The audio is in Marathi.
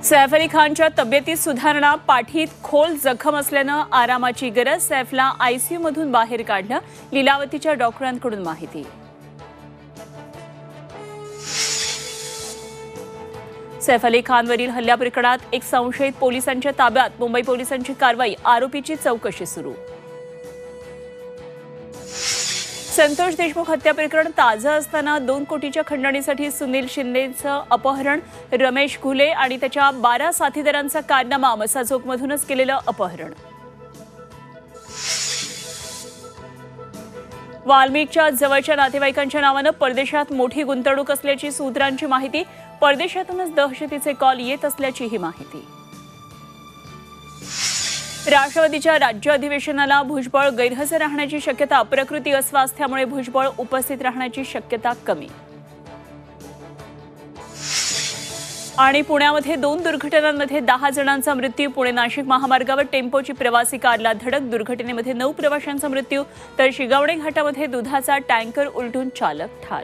सैफ अली खानच्या तब्येतीत सुधारणा, पाठीत खोल जखम असल्यानं आरामाची गरज, सैफला आयसीयू मधून बाहेर काढलं, लीलावतीच्या डॉक्टरांकडून माहिती। सैफ अली खानवरील हल्ल्याप्रकरणात एक संशयित पोलिसांच्या ताब्यात, मुंबई पोलिसांची कारवाई, आरोपीची चौकशी सुरू। संतोष देशमुख हत्या प्रकरण ताजं असताना 2 कोटीच्या खंडणीसाठी सुनील शिंदेचं अपहरण, रमेश घुले आणि त्याच्या 12 साथीदारांचा कारनामा, मसाजोगमधूनच केलेलं अपहरण। वाल्मिकच्या जवळच्या नातेवाईकांच्या नावानं परदेशात मोठी गुंतवणूक असल्याची सूत्रांची माहिती, परदेशातूनच दहशतीचे कॉल येत असल्याचीही माहिती। राष्ट्रवादीच्या राज्य अधिवेशनाला भुजबळ गैरहजर राहण्याची शक्यता, प्रकृती अस्वास्थ्यामुळे भुजबळ उपस्थित राहण्याची शक्यता कमी। आणि पुण्यामध्ये 2 दुर्घटनांमध्ये 10 जणांचा मृत्यू, पुणे नाशिक महामार्गावर टेम्पोची प्रवासी कारला धडक, दुर्घटनेमध्ये 9 प्रवाशांचा मृत्यू, तर शिगावणे घाटामध्ये दुधाचा टँकर उलटून चालक ठार।